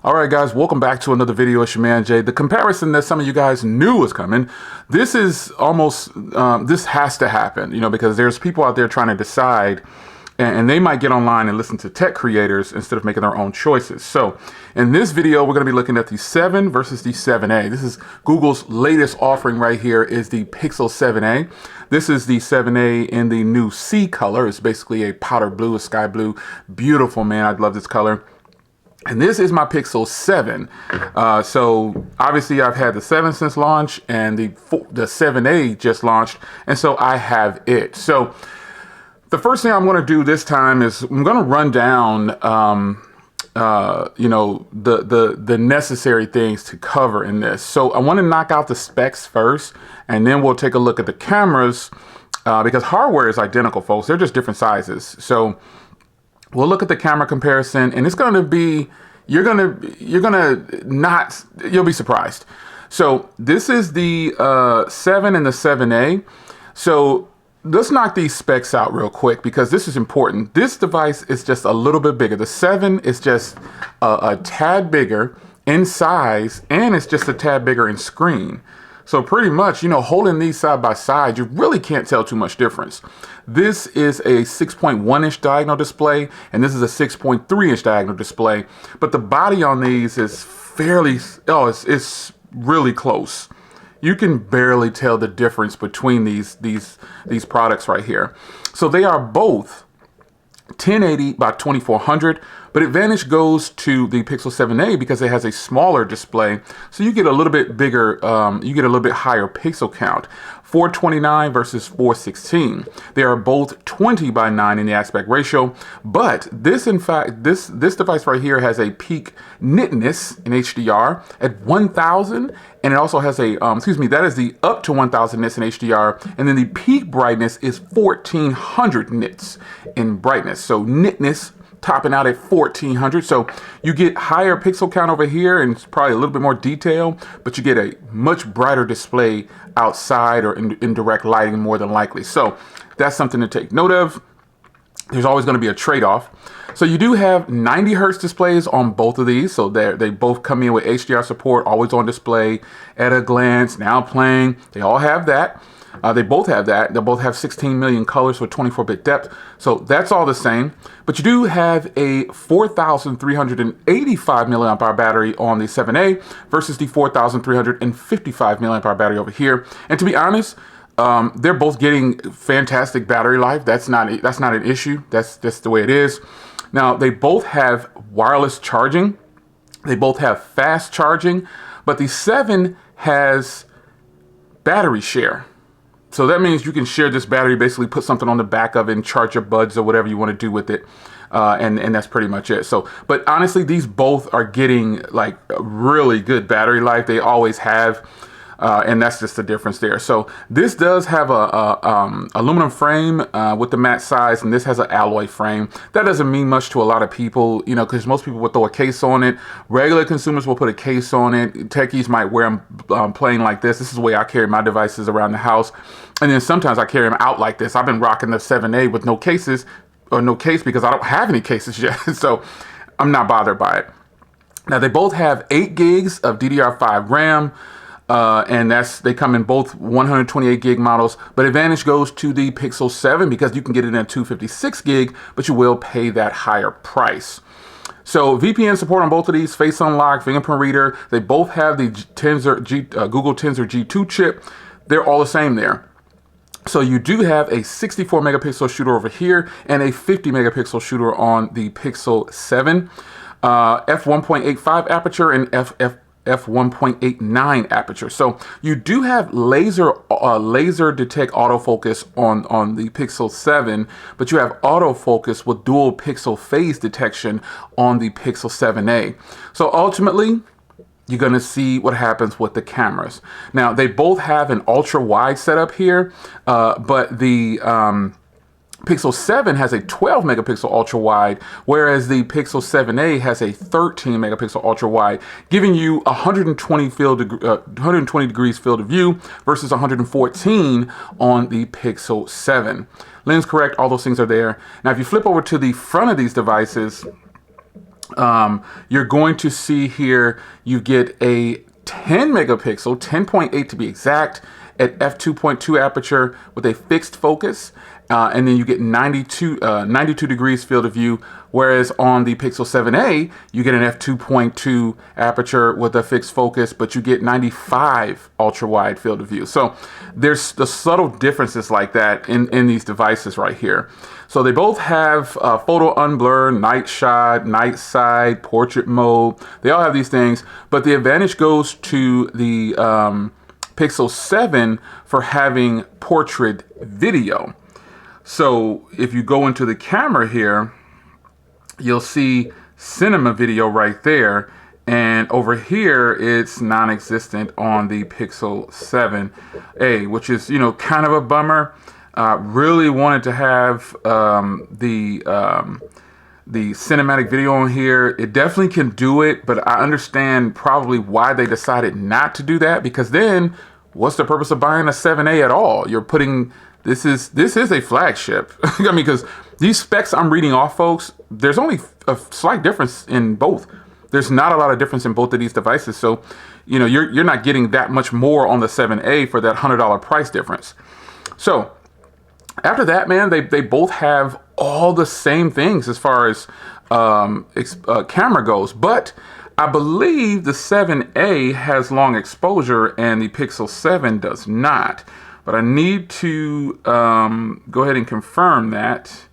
All right, guys, welcome back to another video. It's your man, Jay. The comparison that some of you guys knew was coming, this is almost, this has to happen, because there's people out there trying to decide, and they might get online and listen to tech creators instead of making their own choices. So in this video, we're going to be looking at the 7 versus the 7A. This is Google's latest offering right here is the Pixel 7A. This is the 7A in the new C color. It's basically a powder blue, a sky blue. Beautiful, man. I love this color. And this is my Pixel 7. So obviously I've had the 7 since launch, and the 7A just launched. And so I have it. So the first thing I'm going to do this time is I'm going to run down, the necessary things to cover in this. So I want to knock out the specs first, and then we'll take a look at the cameras, because hardware is identical, folks. They're just different sizes. So we'll look at the camera comparison, and it's going to be, you'll be surprised. So this is the 7 and the 7A. So let's knock these specs out real quick, because this is important. This device is just a little bit bigger. The 7 is just a tad bigger in size, and it's just a tad bigger in screen. So pretty much, holding these side by side, you really can't tell too much difference. This is a 6.1-inch diagonal display, and this is a 6.3-inch diagonal display. But the body on these is it's really close. You can barely tell the difference between these products right here. So they are both 1080 by 2400, but advantage goes to the Pixel 7A because it has a smaller display, so you get a little bit bigger, you get a little bit higher pixel count. 429 versus 416. They are both 20 by 9 in the aspect ratio, but this device right here has a peak nitness in HDR at 1000, and it also has a, that is the up to 1000 nits in HDR, and then the peak brightness is 1400 nits in brightness. So nitness topping out at 1400. So you get higher pixel count over here, and it's probably a little bit more detail, but you get a much brighter display outside or in direct lighting more than likely. So that's something to take note of. There's always going to be a trade-off. So you do have 90 hertz displays on both of these. So they both come in with HDR support, always on display, at a glance, now playing. They all have that. They both have that. They both have 16 million colors for 24-bit depth. So that's all the same. But you do have a 4,385 milliamp hour battery on the 7A versus the 4,355 milliamp hour battery over here. And to be honest, they're both getting fantastic battery life. That's not an issue. That's just the way it is. Now, they both have wireless charging. They both have fast charging, but the 7 has battery share. So that means you can share this battery, basically put something on the back of it and charge your buds or whatever you want to do with it. And that's pretty much it. So, but honestly, these both are getting like really good battery life. They always have. And that's just the difference there. So this does have a aluminum frame with the matte size, and this has an alloy frame. That doesn't mean much to a lot of people, because most people will throw a case on it. Regular consumers will put a case on it. Techies might wear them plain like this. This is the way I carry my devices around the house. And then sometimes I carry them out like this. I've been rocking the 7A with no cases, or no case, because I don't have any cases yet. So I'm not bothered by it. Now they both have 8 gigs of DDR5 RAM. And they come in both 128 gig models, but advantage goes to the Pixel 7 because you can get it in 256 gig, but you will pay that higher price. So VPN support on both of these, face unlock, fingerprint reader. They both have the Google Tensor G2 chip. They're all the same there. So you do have a 64 megapixel shooter over here and a 50 megapixel shooter on the Pixel 7, f1.85 aperture and f1.89 aperture. So you do have laser detect autofocus on the Pixel 7, but you have autofocus with dual pixel phase detection on the Pixel 7A. So ultimately, you're going to see what happens with the cameras. Now, they both have an ultra wide setup here, but the Pixel 7 has a 12 megapixel ultra wide, whereas the Pixel 7a has a 13 megapixel ultra wide, giving you 120 degrees field of view versus 114 on the Pixel 7. Lens correct, all those things are there. Now, if you flip over to the front of these devices, You're going to see here, you get a 10 megapixel, 10.8 to be exact, at f2.2 aperture with a fixed focus. And then you get 92 degrees field of view, whereas on the Pixel 7a, you get an f2.2 aperture with a fixed focus, but you get 95 ultra wide field of view. So there's the subtle differences like that in these devices right here. So they both have photo unblur, night shot, night side, portrait mode. They all have these things, but the advantage goes to the Pixel 7 for having portrait video. So if you go into the camera here, you'll see cinema video right there. And over here, it's non-existent on the Pixel 7a, which is, kind of a bummer. Really wanted to have the cinematic video on here. It definitely can do it, but I understand probably why they decided not to do that, because then what's the purpose of buying a 7a at all? You're putting... This is a flagship. I mean, because these specs I'm reading off, folks, there's only a slight difference in both. There's not a lot of difference in both of these devices. So, you're not getting that much more on the 7a for that $100 price difference. So after that, man, they both have all the same things as far as camera goes. But I believe the 7a has long exposure and the Pixel 7 does not. But I need to go ahead and confirm that.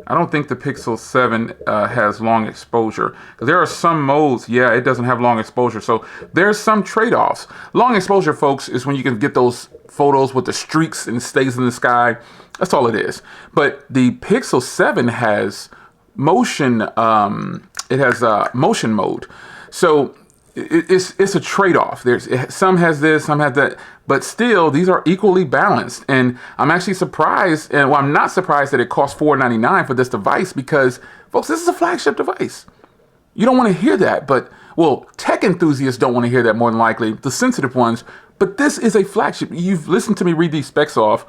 I don't think the Pixel 7 has long exposure. There are some modes, yeah, it doesn't have long exposure. So there's some trade-offs. Long exposure, folks, is when you can get those photos with the streaks and it stays in the sky. That's all it is. But the Pixel 7 has motion. It has motion mode. So it's a trade-off. Some has this, some has that, but still these are equally balanced. And I'm actually surprised, and I'm not surprised that it costs $499 for this device, because folks, this is a flagship device. You don't want to hear that, but tech enthusiasts don't want to hear that more than likely, the sensitive ones. But this is a flagship. You've listened to me read these specs off,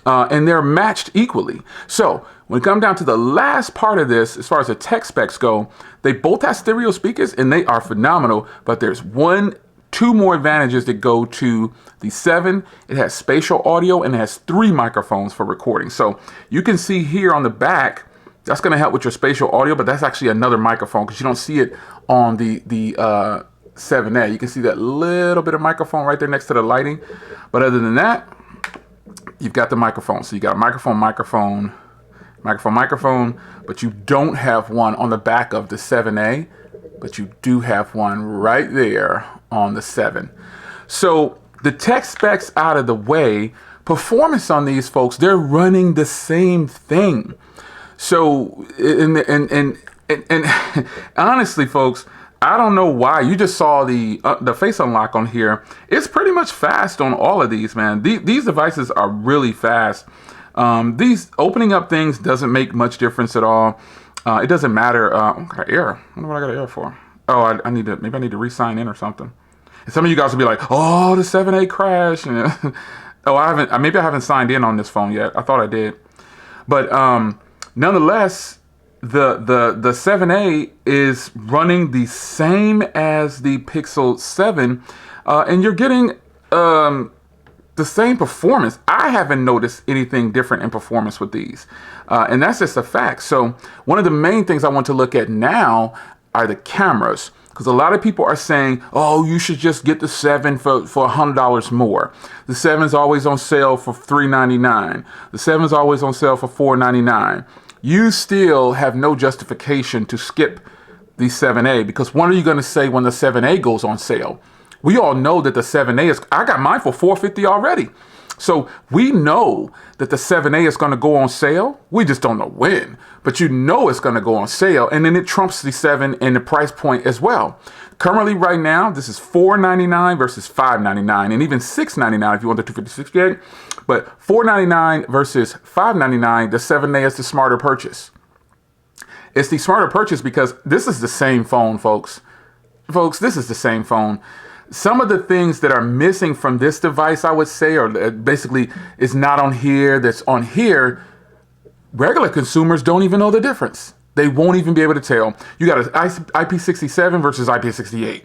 and they're matched equally. So when it comes down to the last part of this, as far as the tech specs go, they both have stereo speakers and they are phenomenal, but there's two more advantages that go to the 7. It has spatial audio and it has 3 microphones for recording. So you can see here on the back, that's going to help with your spatial audio, but that's actually another microphone because you don't see it on the 7a. You can see that little bit of microphone right there next to the lighting. But other than that, you've got the microphone. So you got a microphone, but you don't have one on the back of the 7a, but you do have one right there on the 7. So the tech specs out of the way, performance on these folks, they're running the same thing. So, and honestly, folks, I don't know why. You just saw the face unlock on here. It's pretty much fast on all of these, man. These devices are really fast. These opening up things doesn't make much difference at all. It doesn't matter. I got error. I wonder what I got an error for. Oh, maybe I need to re-sign in or something. And some of you guys will be like, oh, the 7a crashed. Oh, maybe I haven't signed in on this phone yet. I thought I did. But nonetheless, the 7a is running the same as the Pixel 7, and you're getting the same performance. I haven't noticed anything different in performance with these, and that's just a fact. So one of the main things I want to look at now are the cameras, because a lot of people are saying, oh, you should just get the 7 for $100 more. The 7's always on sale for $399. The 7's always on sale for $499. You still have no justification to skip the 7a, because what are you going to say when the 7a goes on sale? We all know that the 7a is, I got mine for $450 already. So we know that the 7a is going to go on sale. We just don't know when, but you know it's going to go on sale. And then it trumps the 7 in the price point as well. Currently right now, this is $499 versus $599, and even $699 if you want the 256 gig. But $499 versus $599, the 7a is the smarter purchase. It's the smarter purchase because this is the same phone, folks. Folks, this is the same phone. Some of the things that are missing from this device, I would say, or basically is not on here, that's on here, regular consumers don't even know the difference. They won't even be able to tell. You got an IP67 versus IP68.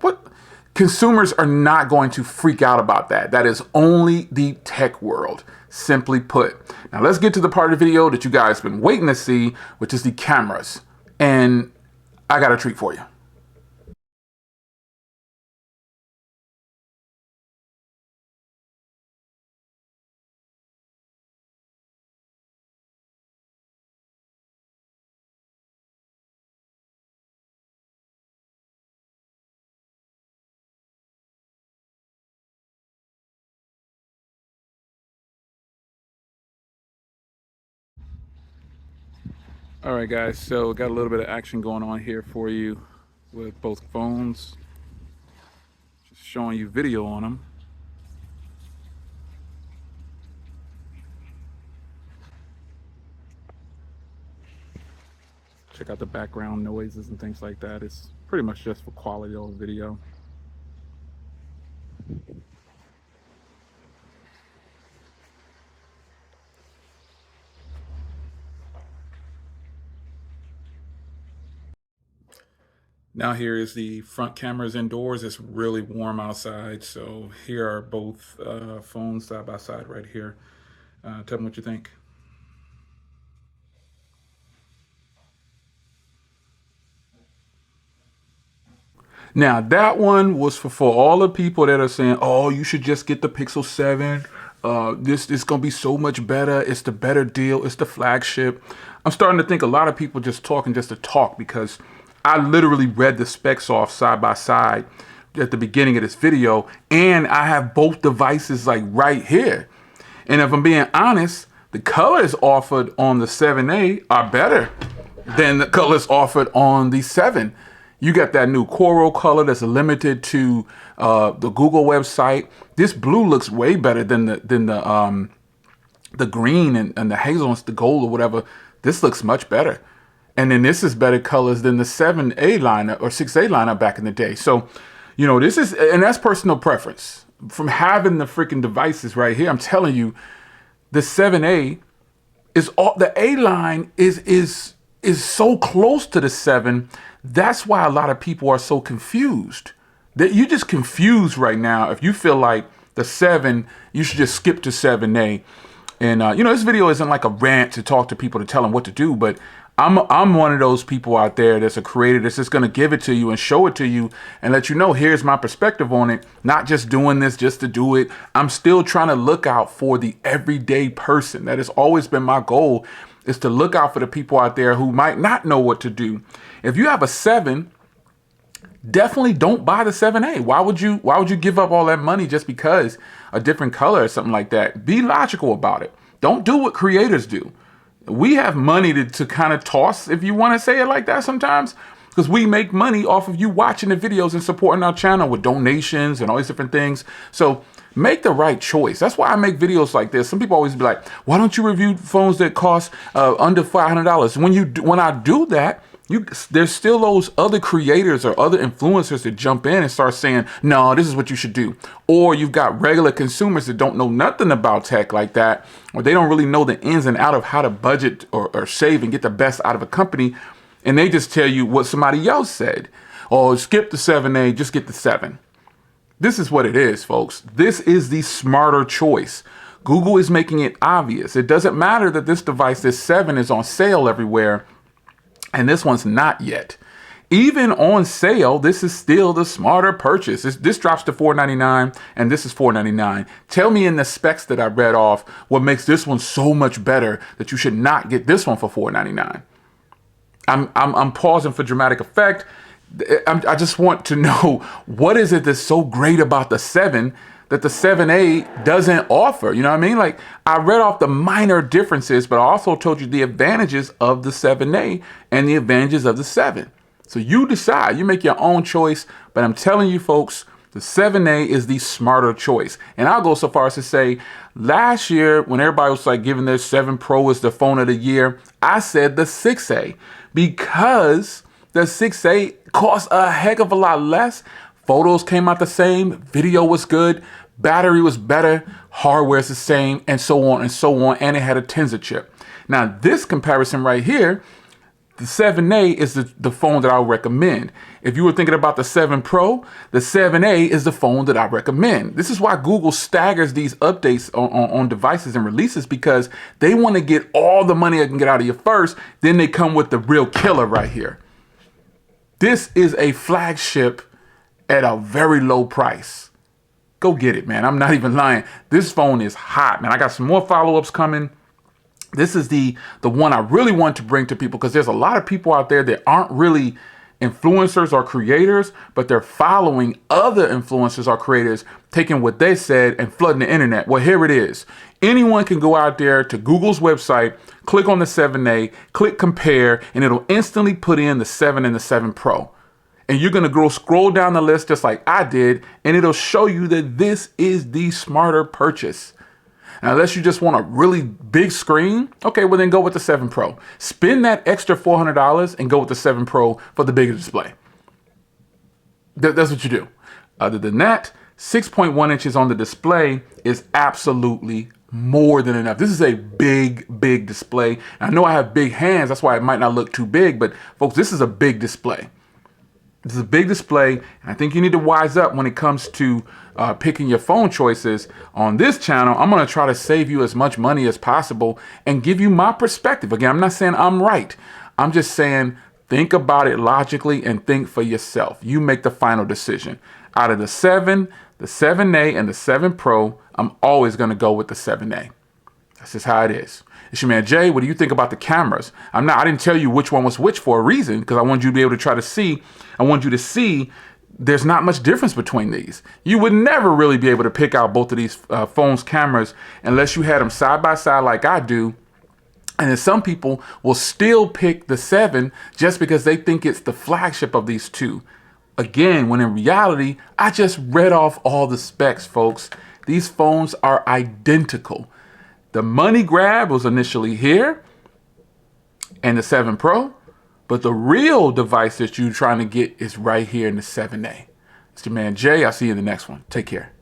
What? Consumers are not going to freak out about that. That is only the tech world, simply put. Now let's get to the part of the video that you guys have been waiting to see, which is the cameras. And I got a treat for you. All right, guys, so got a little bit of action going on here for you with both phones. Just showing you video on them. Check out the background noises and things like that. It's pretty much just for quality of video. Now here is the front cameras indoors. It's really warm outside, so here are both phones side by side right here. Tell me what you think. Now that one was for all the people that are saying, "Oh, you should just get the Pixel 7. This is gonna be so much better. It's the better deal. It's the flagship." I'm starting to think a lot of people just talking just to talk, because I literally read the specs off side by side at the beginning of this video, and I have both devices like right here. And if I'm being honest, the colors offered on the 7A are better than the colors offered on the 7. You got that new coral color that's limited to the Google website. This blue looks way better than the green and the hazel, the gold or whatever. This looks much better. And then this is better colors than the 7A lineup or 6A lineup back in the day. So, you know, this is, and that's personal preference. From having the freaking devices right here, I'm telling you, the 7A is all, the A line is so close to the 7. That's why a lot of people are so confused. That you're just confused right now. If you feel like the 7, you should just skip to 7A. And you know, this video isn't like a rant to talk to people to tell them what to do, but I'm one of those people out there that's a creator that's just going to give it to you and show it to you and let you know, here's my perspective on it. Not just doing this just to do it. I'm still trying to look out for the everyday person. That has always been my goal, is to look out for the people out there who might not know what to do. If you have a 7, definitely don't buy the 7A. Why would you give up all that money just because a different color or something like that? Be logical about it. Don't do what creators do. We have money to kind of toss, if you want to say it like that sometimes, because we make money off of you watching the videos and supporting our channel with donations and all these different things. So make the right choice. That's why I make videos like this. Some people always be like, why don't you review phones that cost under $500? When I do that, there's still those other creators or other influencers that jump in and start saying, no, this is what you should do. Or you've got regular consumers that don't know nothing about tech like that, or they don't really know the ins and out of how to budget or save and get the best out of a company. And they just tell you what somebody else said. Oh, skip the 7A, just get the 7. This is what it is, folks. This is the smarter choice. Google is making it obvious. It doesn't matter that this device, this 7, is on sale everywhere, and this one's not yet. Even on sale, this is still the smarter purchase. This drops to $499 and this is $499. Tell me in the specs that I read off what makes this one so much better that you should not get this one for $499. I'm pausing for dramatic effect. I just want to know, what is it that's so great about the 7 that the 7A doesn't offer? You know what I mean? Like, I read off the minor differences, but I also told you the advantages of the 7A and the advantages of the 7. So you decide, you make your own choice, but I'm telling you folks, the 7A is the smarter choice. And I'll go so far as to say, last year, when everybody was like giving their 7 Pro as the phone of the year, I said the 6A, because the 6A costs a heck of a lot less. Photos came out the same, video was good, battery was better, hardware is the same, and so on and so on, and it had a Tensor chip. Now this comparison right here, the 7A is the phone that I would recommend. If you were thinking about the 7 Pro, the 7A is the phone that I recommend. This is why Google staggers these updates on devices and releases, because they want to get all the money they can get out of you first. Then they come with the real killer right here. This is a flagship at a very low price. Go get it, man. I'm not even lying. This phone is hot, man. I got some more follow-ups coming. This is the one I really want to bring to people, because there's a lot of people out there that aren't really influencers or creators, but they're following other influencers or creators, taking what they said and flooding the internet. Well, here it is. Anyone can go out there to Google's website, click on the 7A, click compare, and it'll instantly put in the 7 and the 7 Pro. And you're going to go scroll down the list just like I did, and it'll show you that this is the smarter purchase. Now, unless you just want a really big screen, okay, well then go with the 7 Pro. Spend that extra $400 and go with the 7 Pro for the bigger display. That's what you do. Other than that, 6.1 inches on the display is absolutely more than enough. This is a big, big display. And I know I have big hands, that's why it might not look too big, but folks, this is a big display. This is a big display, and I think you need to wise up when it comes to picking your phone choices. On this channel, I'm going to try to save you as much money as possible and give you my perspective. Again, I'm not saying I'm right. I'm just saying think about it logically and think for yourself. You make the final decision. Out of the 7, the 7A, and the 7 Pro, I'm always going to go with the 7A. That's just how it is. It's your man Jay. What do you think about the cameras? I didn't tell you which one was which for a reason, because I want you to be able to try to see. I want you to see there's not much difference between these. You would never really be able to pick out both of these phones' cameras unless you had them side by side like I do. And then some people will still pick the 7 just because they think it's the flagship of these two. Again, when in reality, I just read off all the specs, folks. These phones are identical. The money grab was initially here and the 7 Pro, but the real device that you're trying to get is right here in the 7A. It's your man Jay. I'll see you in the next one. Take care.